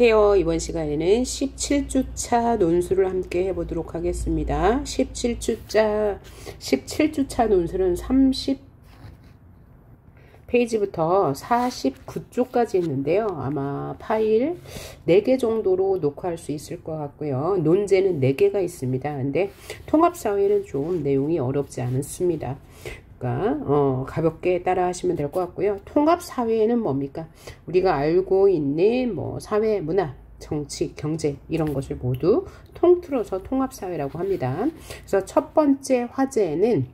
안녕하세요. 이번 시간에는 17주차 논술을 함께 해보도록 하겠습니다. 17주차 논술은 30페이지부터 49쪽까지 있는데요. 아마 파일 4개 정도로 녹화할 수 있을 것 같고요. 논제는 4개가 있습니다. 근데 통합사회는 좀 내용이 어렵지 않습니다. 가볍게 따라 하시면 될 것 같고요. 통합사회는 뭡니까? 우리가 알고 있는 사회, 문화, 정치, 경제 이런 것을 모두 통틀어서 통합사회라고 합니다. 그래서 첫 번째 화제는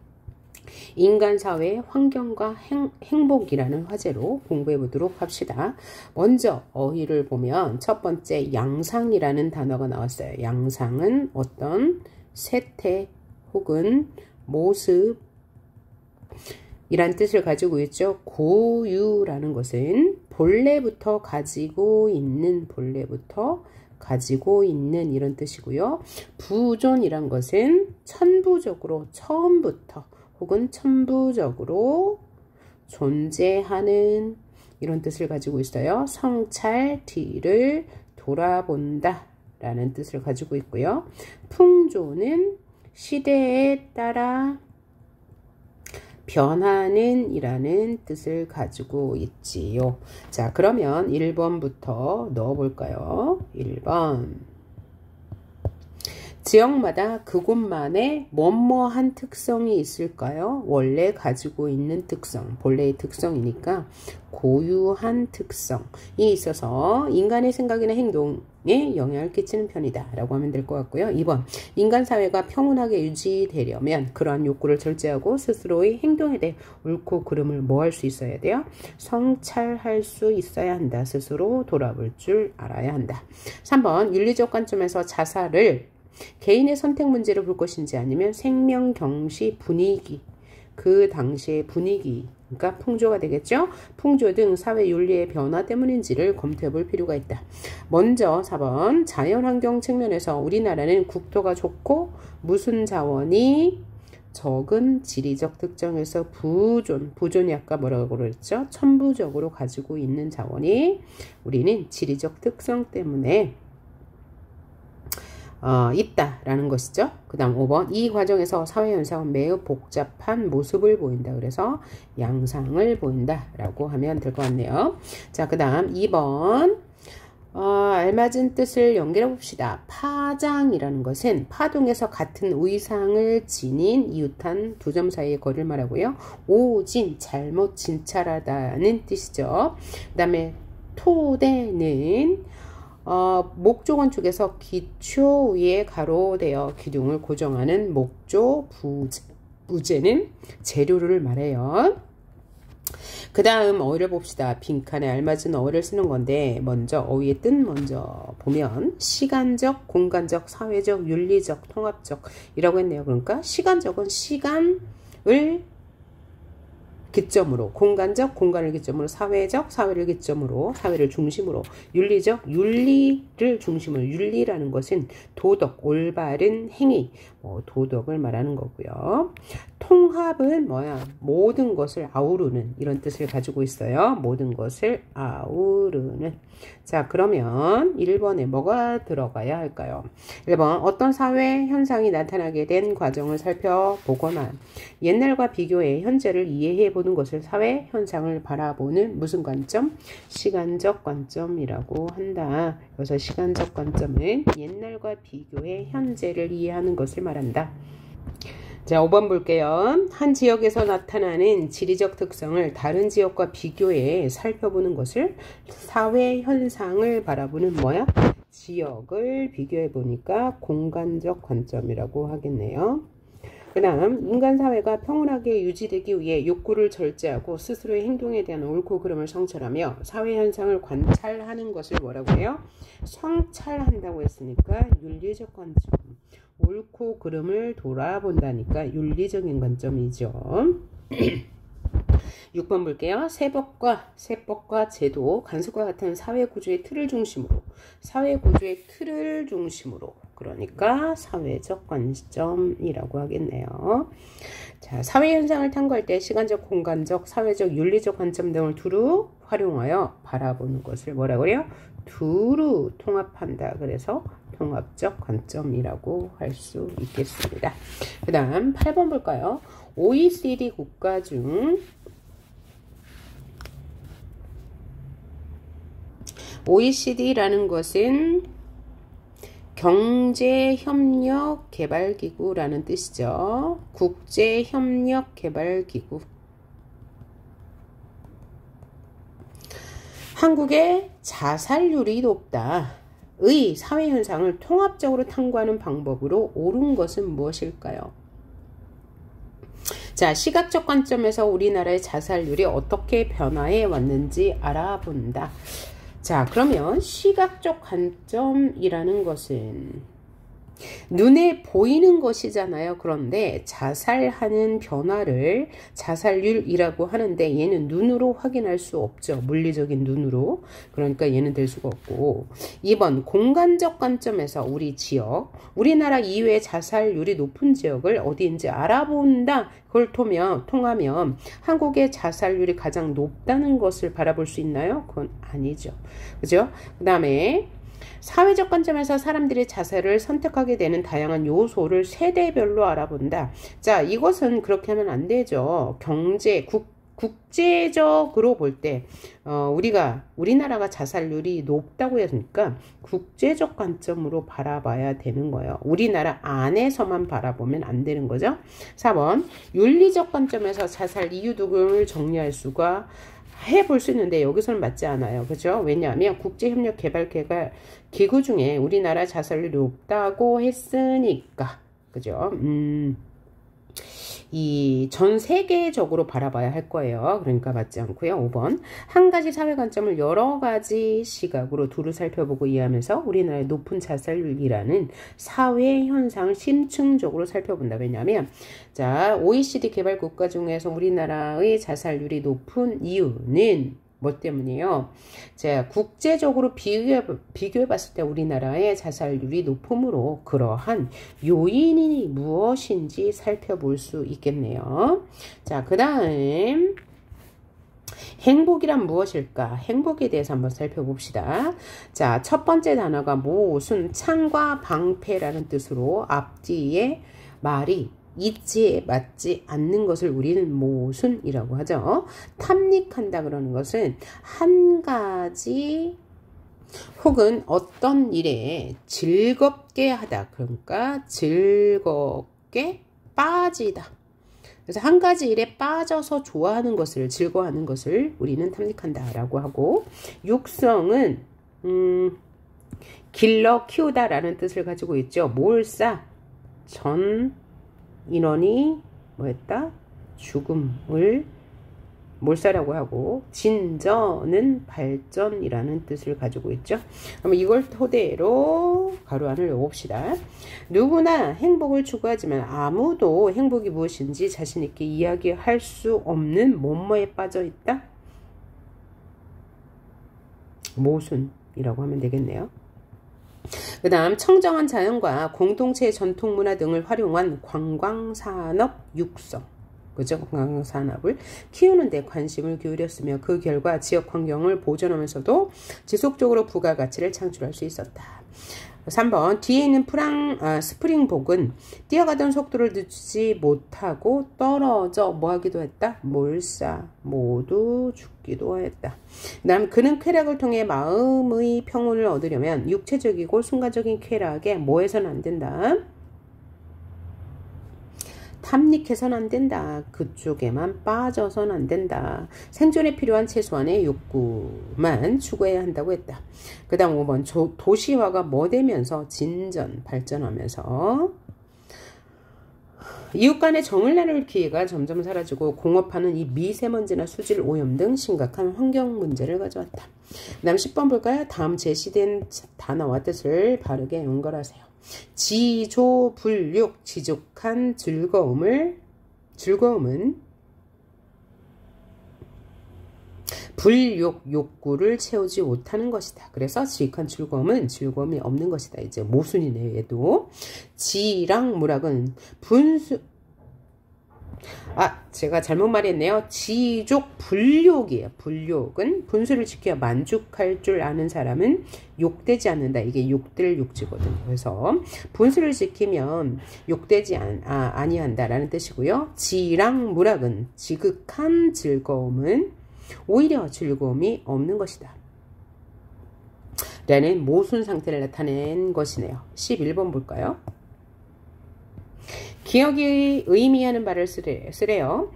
인간사회, 환경과 행복이라는 화제로 공부해 보도록 합시다. 먼저 어휘를 보면 첫 번째 양상이라는 단어가 나왔어요. 양상은 어떤 세태 혹은 모습 이란 뜻을 가지고 있죠. 고유라는 것은 본래부터 가지고 있는 이런 뜻이고요. 부존이란 것은 천부적으로 처음부터 혹은 천부적으로 존재하는 이런 뜻을 가지고 있어요. 성찰 뒤를 돌아본다 라는 뜻을 가지고 있고요. 풍조는 시대에 따라 변하는 이라는 뜻을 가지고 있지요. 자, 그러면 1번부터 넣어볼까요? 1번. 지역마다 그곳만의 뭐뭐한 특성이 있을까요? 원래 가지고 있는 특성, 본래의 특성이니까 고유한 특성이 있어서 인간의 생각이나 행동에 영향을 끼치는 편이다 라고 하면 될 것 같고요. 2번, 인간사회가 평온하게 유지되려면 그러한 욕구를 절제하고 스스로의 행동에 대해 옳고 그름을 할 수 있어야 돼요? 성찰할 수 있어야 한다. 스스로 돌아볼 줄 알아야 한다. 3번, 윤리적 관점에서 자살을 개인의 선택 문제로 볼 것인지 아니면 생명 경시 분위기, 그 당시의 분위기, 그러니까 풍조가 되겠죠. 풍조 등 사회 윤리의 변화 때문인지를 검토해 볼 필요가 있다. 먼저 4번 자연환경 측면에서 우리나라는 국토가 좋고 무슨 자원이 적은 지리적 특정에서 부존이 아까 뭐라고 그랬죠? 천부적으로 가지고 있는 자원이 우리는 지리적 특성 때문에 있다라는 것이죠. 그 다음 5번 이 과정에서 사회현상은 매우 복잡한 모습을 보인다. 그래서 양상을 보인다 라고 하면 될 것 같네요. 자, 그 다음 2번 알맞은 뜻을 연결해 봅시다. 파장이라는 것은 파동에서 같은 의상을 지닌 이웃한 두 점 사이의 거리를 말하고요. 오진, 잘못, 진찰하다는 뜻이죠. 그 다음에 토대는 목조 건축에서 기초 위에 가로되어 기둥을 고정하는 목조 부재는 재료를 말해요. 그 다음 어휘를 봅시다. 빈칸에 알맞은 어휘를 쓰는 건데 먼저 어휘의 뜻 먼저 보면 시간적, 공간적, 사회적, 윤리적, 통합적 이라고 했네요. 그러니까 시간적은 시간을 기점으로, 공간적, 공간을 기점으로, 사회적, 사회를 기점으로, 사회를 중심으로, 윤리적, 윤리를 중심으로, 윤리라는 것은 도덕, 올바른 행위, 도덕을 말하는 거고요. 통합은 모든 것을 아우르는 이런 뜻을 가지고 있어요. 모든 것을 아우르는. 자, 그러면 1번에 뭐가 들어가야 할까요? 1번 어떤 사회 현상이 나타나게 된 과정을 살펴보거나 옛날과 비교해 현재를 이해해 보는 것을 사회 현상을 바라보는 무슨 관점? 시간적 관점이라고 한다. 그래서 시간적 관점은 옛날과 비교해 현재를 이해하는 것을 말한다. 자, 5번 볼게요. 한 지역에서 나타나는 지리적 특성을 다른 지역과 비교해 살펴보는 것을 사회 현상을 바라보는 지역을 비교해 보니까 공간적 관점이라고 하겠네요. 그 다음 인간사회가 평온하게 유지되기 위해 욕구를 절제하고 스스로의 행동에 대한 옳고 그름을 성찰하며 사회현상을 관찰하는 것을 뭐라고 해요? 성찰한다고 했으니까 윤리적 관점. 옳고 그름을 돌아본다니까 윤리적인 관점이죠. 6번 볼게요. 세법과 제도, 간섭과 같은 사회구조의 틀을 중심으로 그러니까 사회적 관점이라고 하겠네요. 자, 사회현상을 탐구할 때 시간적, 공간적, 사회적, 윤리적 관점 등을 두루 활용하여 바라보는 것을 뭐라고요? 두루 통합한다. 그래서 통합적 관점이라고 할 수 있겠습니다. 그 다음 8번 볼까요? OECD 국가 중 OECD라는 것은 경제협력개발기구라는 뜻이죠. 국제협력개발기구. 한국의 자살률이 높다의 사회현상을 통합적으로 탐구하는 방법으로 옳은 것은 무엇일까요? 자, 시각적 관점에서 우리나라의 자살률이 어떻게 변화해 왔는지 알아본다. 자, 그러면 시각적 관점이라는 것은 눈에 보이는 것이잖아요. 그런데 자살하는 변화를 자살률이라고 하는데 얘는 눈으로 확인할 수 없죠. 물리적인 눈으로. 그러니까 얘는 될 수가 없고. 2번 공간적 관점에서 우리 지역, 우리나라 이외의 자살률이 높은 지역을 어디인지 알아본다. 그걸 통하면 한국의 자살률이 가장 높다는 것을 바라볼 수 있나요? 그건 아니죠. 그죠? 그 다음에 사회적 관점에서 사람들이 자살을 선택하게 되는 다양한 요소를 세대별로 알아본다. 자, 이것은 그렇게 하면 안 되죠. 국제적으로 볼 때, 우리나라가 자살률이 높다고 했으니까 국제적 관점으로 바라봐야 되는 거예요. 우리나라 안에서만 바라보면 안 되는 거죠. 4번, 윤리적 관점에서 자살 이유 등을 정리할 수가 해볼 수 있는데 여기서는 맞지 않아요. 그죠? 왜냐하면 국제협력개발기구 중에 우리나라 자살률이 높다고 했으니까. 그죠? 이 전 세계적으로 바라봐야 할 거예요. 그러니까 맞지 않고요. 5번 한 가지 사회 관점을 여러 가지 시각으로 두루 살펴보고 이해하면서 우리나라의 높은 자살률이라는 사회 현상을 심층적으로 살펴본다. 왜냐하면 자, OECD 개발 국가 중에서 우리나라의 자살률이 높은 이유는 뭐 때문이에요? 자, 국제적으로 비교해 봤을 때 우리나라의 자살률이 높음으로 그러한 요인이 무엇인지 살펴볼 수 있겠네요. 자, 그 다음 행복이란 무엇일까? 행복에 대해서 한번 살펴봅시다. 자, 첫 번째 단어가 모순, 창과 방패라는 뜻으로 앞뒤에 말이 이치에 맞지 않는 것을 우리는 모순이라고 하죠. 탐닉한다 그러는 것은 한 가지 혹은 어떤 일에 즐겁게 하다. 그러니까 즐겁게 빠지다. 그래서 한 가지 일에 빠져서 좋아하는 것을, 즐거워하는 것을 우리는 탐닉한다 라고 하고, 육성은 길러 키우다 라는 뜻을 가지고 있죠. 몰사, 전 인원이 뭐였다? 죽음을 몰사라고 하고, 진전은 발전이라는 뜻을 가지고 있죠. 그럼 이걸 토대로 가로 안을 외워봅시다. 누구나 행복을 추구하지만 아무도 행복이 무엇인지 자신있게 이야기할 수 없는 뭐뭐에 빠져있다? 모순이라고 하면 되겠네요. 그 다음 청정한 자연과 공동체의 전통문화 등을 활용한 관광산업 육성. 그죠? 관광산업을 키우는 데 관심을 기울였으며 그 결과 지역 환경을 보존하면서도 지속적으로 부가가치를 창출할 수 있었다. 3번 뒤에 있는 스프링복은 뛰어가던 속도를 늦추지 못하고 떨어져 뭐하기도 했다? 몰사 모두 죽기도 했다. 그 다음 그는 쾌락을 통해 마음의 평온을 얻으려면 육체적이고 순간적인 쾌락에 뭐 해서는 안 된다? 탐닉해서는 안 된다. 그쪽에만 빠져서는 안 된다. 생존에 필요한 최소한의 욕구만 추구해야 한다고 했다. 그 다음 5번 도시화가 뭐 되면서 진전, 발전하면서 이웃 간의 정을 나눌 기회가 점점 사라지고 공업화는 이 미세먼지나 수질 오염 등 심각한 환경 문제를 가져왔다. 그 다음 10번 볼까요? 다음 제시된 단어와 뜻을 바르게 연결하세요. 지조불육, 지족한 즐거움은 불욕, 욕구를 채우지 못하는 것이다. 그래서 지익한 즐거움은 즐거움이 없는 것이다. 이제 모순이네요. 얘도. 지랑 무락은 분수, 제가 잘못 말했네요. 지족 불욕이에요. 불욕은 분수를 지켜 만족할 줄 아는 사람은 욕되지 않는다. 이게 욕될 욕지거든요. 그래서 분수를 지키면 욕되지 아니한다라는 뜻이고요. 지랑 무락은 지극한 즐거움은 오히려 즐거움이 없는 것이다. 라는 모순 상태를 나타낸 것이네요. 11번 볼까요? 기억이 의미하는 바를 쓰래요.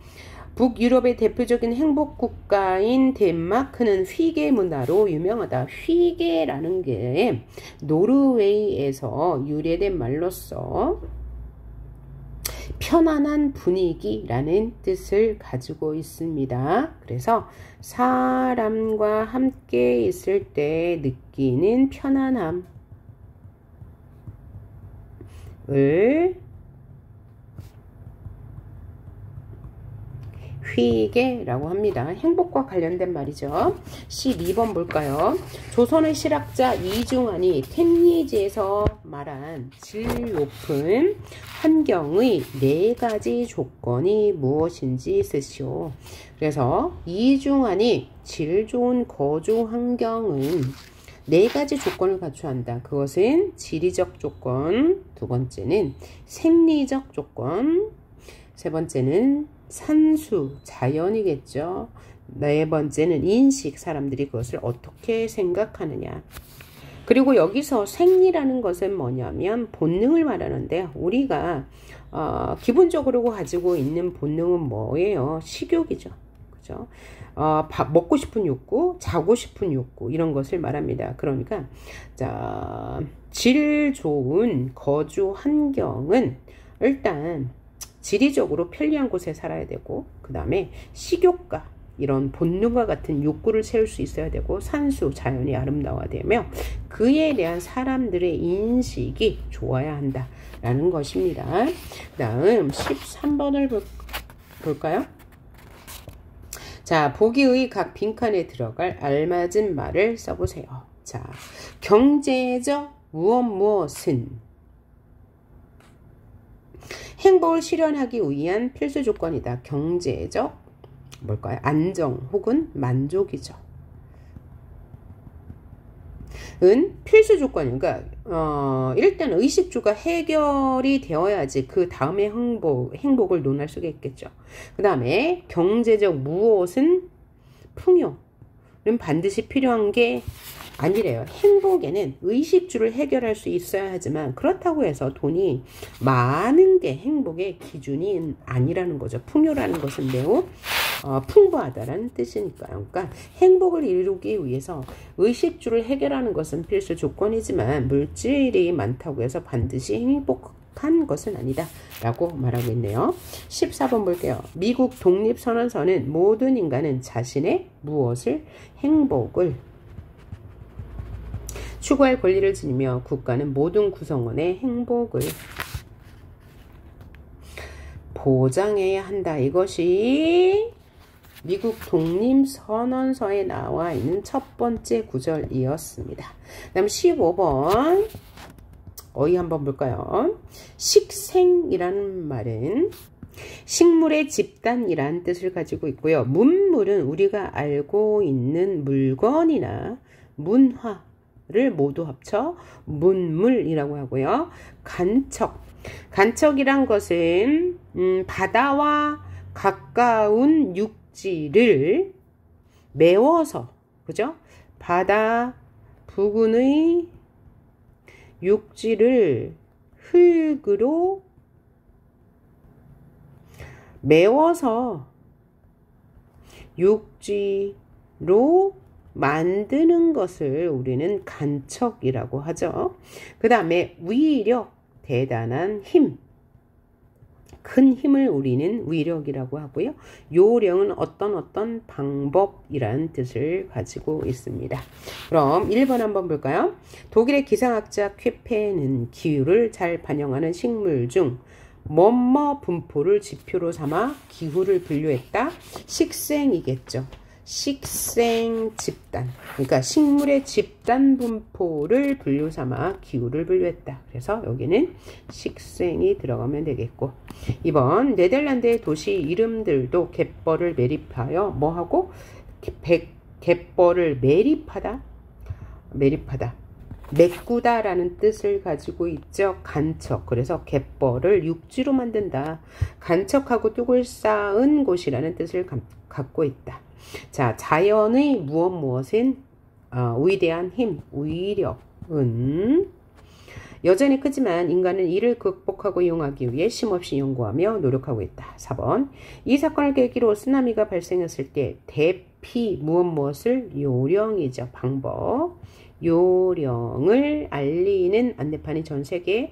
북유럽의 대표적인 행복 국가인 덴마크는 휘게 문화로 유명하다. 휘게라는 게 노르웨이에서 유래된 말로서 편안한 분위기라는 뜻을 가지고 있습니다. 그래서 사람과 함께 있을 때 느끼는 편안함을 휘게라고 합니다. 행복과 관련된 말이죠. 12번 볼까요? 조선의 실학자 이중환이 텐니지에서 말한 질 높은 환경의 4가지 조건이 무엇인지 쓰시오. 그래서 이중환이 질 좋은 거주 환경은 4가지 조건을 갖춰야 한다. 그것은 지리적 조건, 두 번째는 생리적 조건, 세 번째는 산수, 자연이겠죠. 네 번째는 인식, 사람들이 그것을 어떻게 생각하느냐. 그리고 여기서 생리라는 것은 뭐냐면 본능을 말하는데, 우리가 기본적으로 가지고 있는 본능은 뭐예요? 식욕이죠. 그죠? 먹고 싶은 욕구, 자고 싶은 욕구, 이런 것을 말합니다. 그러니까 질 좋은 거주 환경은 일단 지리적으로 편리한 곳에 살아야 되고, 그 다음에 식욕과 이런 본능과 같은 욕구를 채울 수 있어야 되고, 산수, 자연이 아름다워야 되며, 그에 대한 사람들의 인식이 좋아야 한다라는 것입니다. 그 다음 13번을 볼까요? 자, 보기의 각 빈칸에 들어갈 알맞은 말을 써보세요. 자, 경제적 무엇은 행복을 실현하기 위한 필수 조건이다. 경제적 뭘까요? 안정 혹은 만족이죠. 은 필수 조건이니까 일단 의식주가 해결이 되어야지 그 다음에 행복을 논할 수가 있겠죠. 그 다음에 경제적 무엇은 풍요는 반드시 필요한 게 아니래요. 행복에는 의식주를 해결할 수 있어야 하지만, 그렇다고 해서 돈이 많은 게 행복의 기준이 아니라는 거죠. 풍요라는 것은 매우 풍부하다라는 뜻이니까요. 그러니까 행복을 이루기 위해서 의식주를 해결하는 것은 필수 조건이지만, 물질이 많다고 해서 반드시 행복한 것은 아니다 라고 말하고 있네요. 14번 볼게요. 미국 독립선언서는 모든 인간은 자신의 무엇을 행복을 추구할 권리를 지니며 국가는 모든 구성원의 행복을 보장해야 한다. 이것이 미국 독립선언서에 나와 있는 첫 번째 구절이었습니다. 그 다음 15번 어휘 한번 볼까요? 식생이라는 말은 식물의 집단이란 뜻을 가지고 있고요. 문물은 우리가 알고 있는 물건이나 문화를 모두 합쳐 문물이라고 하고요. 간척이란 것은 바다와 가까운 육지를 메워서, 그죠? 바다 부근의 육지를 흙으로 메워서 육지로 만드는 것을 우리는 간척이라고 하죠. 그 다음에 위력, 대단한 힘, 큰 힘을 우리는 위력이라고 하고요. 요령은 어떤 방법이라는 뜻을 가지고 있습니다. 그럼 1번 한번 볼까요? 독일의 기상학자 쾌페는 기후를 잘 반영하는 식물 중 뭐뭐 분포를 지표로 삼아 기후를 분류했다. 식생이겠죠. 식생 집단, 그러니까 식물의 집단 분포를 분류 삼아 기후를 분류했다. 그래서 여기는 식생이 들어가면 되겠고, 2번 네덜란드의 도시 이름들도 갯벌을 매립하여 뭐하고? 갯벌을 매립하다, 메꾸다라는 뜻을 가지고 있죠. 간척. 그래서 갯벌을 육지로 만든다. 간척하고 뚝을 쌓은 곳이라는 뜻을 갖고 있다. 자, 자연의 무엇인 위대한 힘, 위력은 여전히 크지만 인간은 이를 극복하고 이용하기 위해 쉼없이 연구하며 노력하고 있다. 4번 이 사건을 계기로 쓰나미가 발생했을 때 대피 무엇을 요령이죠. 방법. 요령을 알리는 안내판이 전 세계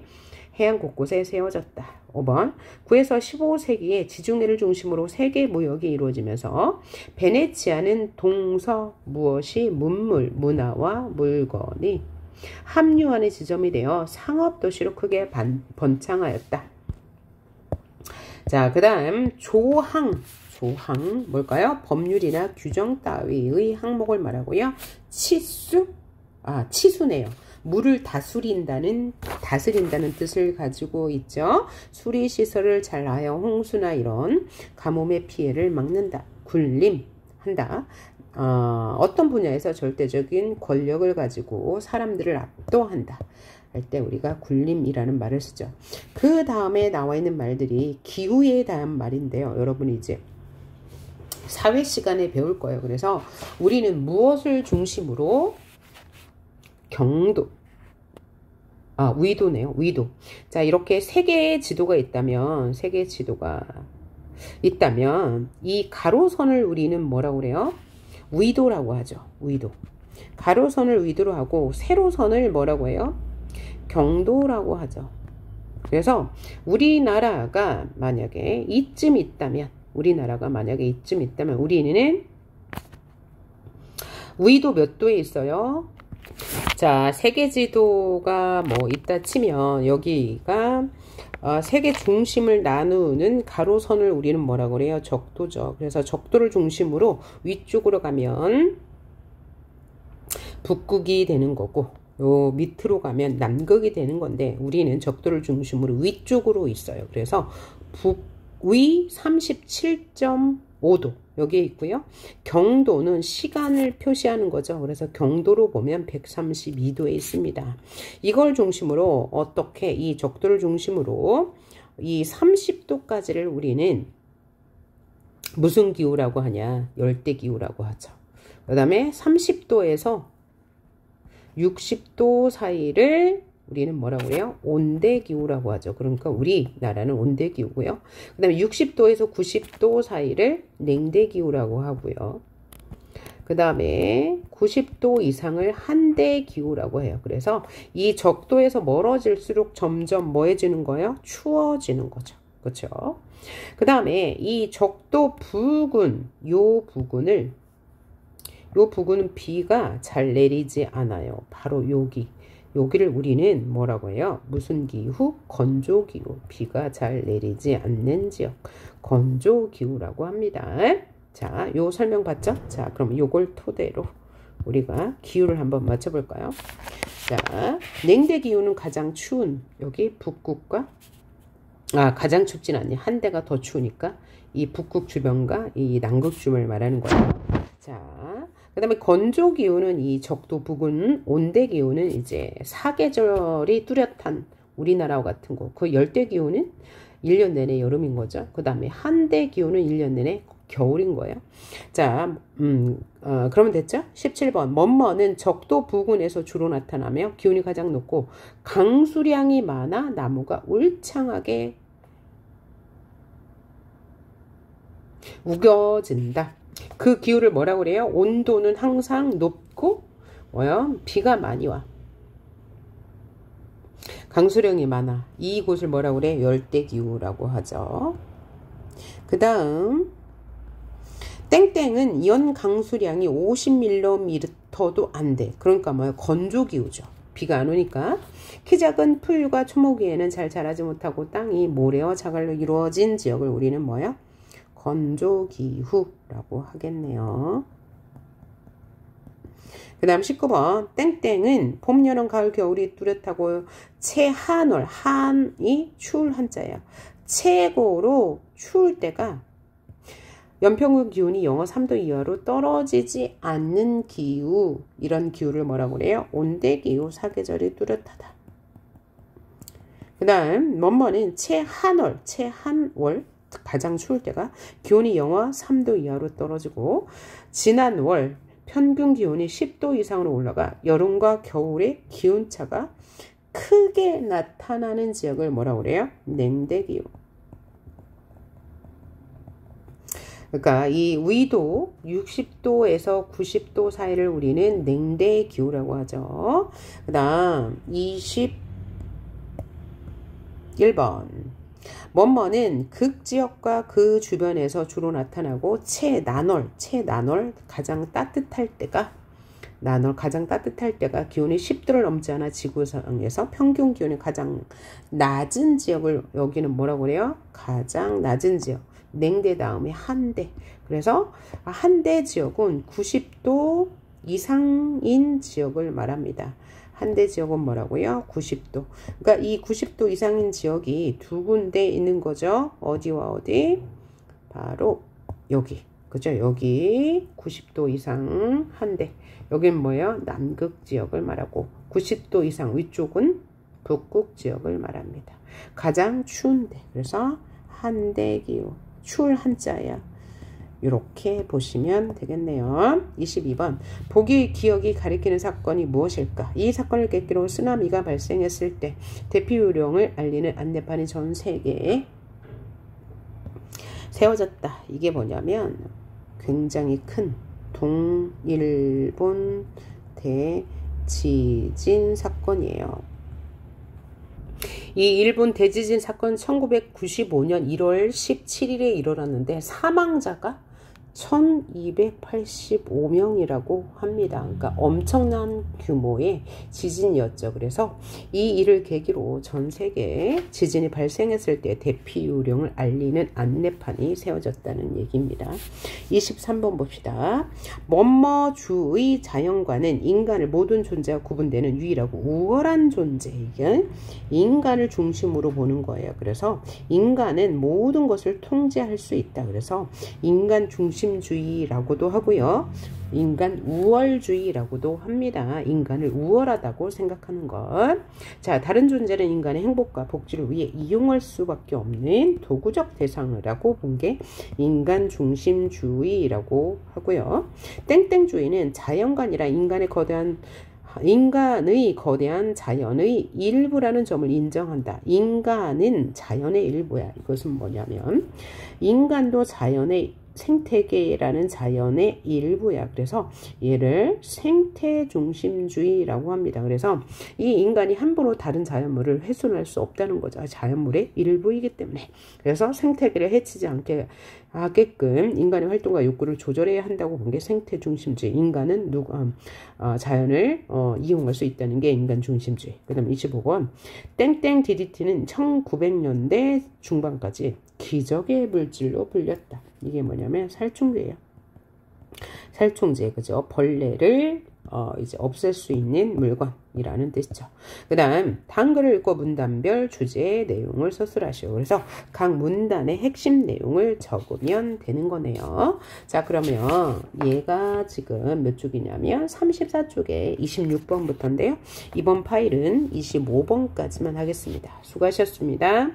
해안 곳곳에 세워졌다. 5번 9에서 15세기에 지중해를 중심으로 세계 무역이 이루어지면서 베네치아는 동서 무엇이 문물, 문화와 물건이 합류하는 지점이 되어 상업도시로 크게 번창하였다. 자, 그 다음 조항 뭘까요? 법률이나 규정 따위의 항목을 말하고요. 치수네요. 물을 다스린다는 뜻을 가지고 있죠. 수리시설을 잘하여 홍수나 이런 가뭄의 피해를 막는다. 군림한다. 어떤 분야에서 절대적인 권력을 가지고 사람들을 압도한다 할 때 우리가 군림이라는 말을 쓰죠. 그 다음에 나와 있는 말들이 기후에 대한 말인데요. 여러분이 이제 사회 시간에 배울 거예요. 그래서 우리는 무엇을 중심으로 위도네요. 위도. 자, 이렇게 세 개의 지도가 있다면 이 가로선을 우리는 뭐라고 그래요? 위도라고 하죠. 위도. 가로선을 위도로 하고 세로선을 뭐라고 해요? 경도라고 하죠. 그래서 우리나라가 만약에 이쯤 있다면 우리는 위도 몇 도에 있어요? 자, 세계 지도가 뭐 있다 치면 여기가 세계 중심을 나누는 가로선을 우리는 뭐라고 그래요? 적도죠. 그래서 적도를 중심으로 위쪽으로 가면 북극이 되는 거고 요 밑으로 가면 남극이 되는 건데 우리는 적도를 중심으로 위쪽으로 있어요. 그래서 북위 37.5도 여기에 있고요. 경도는 시간을 표시하는 거죠. 그래서 경도로 보면 132도에 있습니다. 이걸 중심으로 어떻게 이 적도를 중심으로 이 30도까지를 우리는 무슨 기후라고 하냐? 열대기후라고 하죠. 그 다음에 30도에서 60도 사이를 우리는 뭐라고 해요? 온대기후라고 하죠. 그러니까 우리나라는 온대기후고요. 그 다음에 60도에서 90도 사이를 냉대기후라고 하고요. 그 다음에 90도 이상을 한대기후라고 해요. 그래서 이 적도에서 멀어질수록 점점 뭐해지는 거예요? 추워지는 거죠. 그렇죠? 그 다음에 이 적도 부근, 요 부근은 비가 잘 내리지 않아요. 바로 여기를 우리는 뭐라고 해요? 무슨 기후? 건조기후. 비가 잘 내리지 않는 지역. 건조기후라고 합니다. 자, 요 설명 봤죠? 자, 그럼 요걸 토대로 우리가 기후를 한번 맞춰볼까요? 자, 냉대기후는 가장 추운 여기 북극과 가장 춥진 않니. 한대가 더 추우니까 이 북극 주변과 이 남극 주변을 말하는 거예요. 자, 그 다음에 건조기후는 이 적도 부근, 온대기후는 이제 사계절이 뚜렷한 우리나라와 같은 곳. 그 열대기후는 1년 내내 여름인 거죠. 그 다음에 한대기후는 1년 내내 겨울인 거예요. 자, 그러면 됐죠? 17번. 먼먼은 적도 부근에서 주로 나타나며 기온이 가장 높고 강수량이 많아 나무가 울창하게 우겨진다. 그 기후를 뭐라고 그래요? 온도는 항상 높고 비가 많이 와. 강수량이 많아. 이곳을 뭐라고 그래? 열대기후라고 하죠. 그 다음 땡땡은 연 강수량이 50mm도 안 돼. 그러니까 건조기후죠. 비가 안 오니까. 키 작은 풀과 초목위에는 잘 자라지 못하고 땅이 모래와 자갈로 이루어진 지역을 우리는 건조기후라고 하겠네요. 그 다음 19번 땡땡은 봄, 여름, 가을, 겨울이 뚜렷하고 최한월, 한이 추울 한자예요. 최고로 추울 때가 연평균 기온이 영하 3도 이하로 떨어지지 않는 기후, 이런 기후를 뭐라고 그래요? 온대기후, 사계절이 뚜렷하다. 그 다음 뭐뭐는 최한월, 가장 추울 때가 기온이 영하 3도 이하로 떨어지고 지난 월 평균 기온이 10도 이상으로 올라가 여름과 겨울의 기온차가 크게 나타나는 지역을 뭐라고 그래요? 냉대기후. 그러니까 이 위도 60도에서 90도 사이를 우리는 냉대기후라고 하죠. 그 다음 21번 뭐뭐는 극지역과 그 주변에서 주로 나타나고 최난월 가장 따뜻할 때가 기온이 10도를 넘지 않아 지구상에서 평균 기온이 가장 낮은 지역을 여기는 뭐라고 그래요? 가장 낮은 지역. 냉대 다음에 한대. 그래서 한대 지역은 90도 이상인 지역을 말합니다. 한대 지역은 뭐라고요? 90도. 그러니까 이 90도 이상인 지역이 두 군데 있는 거죠. 어디와 어디? 바로 여기. 그죠? 여기 90도 이상 한대. 여긴 뭐예요? 남극 지역을 말하고 90도 이상 위쪽은 북극 지역을 말합니다. 가장 추운데. 그래서 한대기후. 추울 한자야. 이렇게 보시면 되겠네요. 22번 보기 기억이 가리키는 사건이 무엇일까? 이 사건을 계기로 쓰나미가 발생했을 때 대피 요령을 알리는 안내판이 전 세계에 세워졌다. 이게 뭐냐면 굉장히 큰 동일본 대지진 사건이에요. 이 일본 대지진 사건 1995년 1월 17일에 일어났는데 사망자가 1285명이라고 합니다. 그러니까 엄청난 규모의 지진이었죠. 그래서 이 일을 계기로 전 세계에 지진이 발생했을 때 대피 요령을 알리는 안내판이 세워졌다는 얘기입니다. 23번 봅시다. 뭐뭐주의 자연과는 인간을 모든 존재와 구분되는 유일하고 우월한 존재. 이게 인간을 중심으로 보는 거예요. 그래서 인간은 모든 것을 통제할 수 있다. 그래서 인간 중심주의라고도 하고요. 인간 우월주의라고도 합니다. 인간을 우월하다고 생각하는 것. 자, 다른 존재는 인간의 행복과 복지를 위해 이용할 수밖에 없는 도구적 대상이라고 본 게 인간 중심주의라고 하고요. 땡땡주의는 자연관이라 인간의 거대한 자연의 일부라는 점을 인정한다. 인간은 자연의 일부야. 이것은 뭐냐면 인간도 자연의 생태계라는 자연의 일부야. 그래서 얘를 생태중심주의라고 합니다. 그래서 이 인간이 함부로 다른 자연물을 훼손할 수 없다는 거죠. 자연물의 일부이기 때문에. 그래서 생태계를 해치지 않게 하게끔 인간의 활동과 욕구를 조절해야 한다고 본 게 생태중심주의. 인간은 자연을 이용할 수 있다는 게 인간중심주의. 그 다음 25번 땡땡 DDT는 1900년대 중반까지 기적의 물질로 불렸다. 이게 뭐냐면 살충제예요. 살충제, 그죠? 벌레를 이제 없앨 수 있는 물건이라는 뜻이죠. 그 다음 한글을 읽고 문단별 주제의 내용을 서술하시오. 그래서 각 문단의 핵심 내용을 적으면 되는 거네요. 자, 그러면 얘가 지금 몇 쪽이냐면 34쪽에 26번부터인데요. 이번 파일은 25번까지만 하겠습니다. 수고하셨습니다.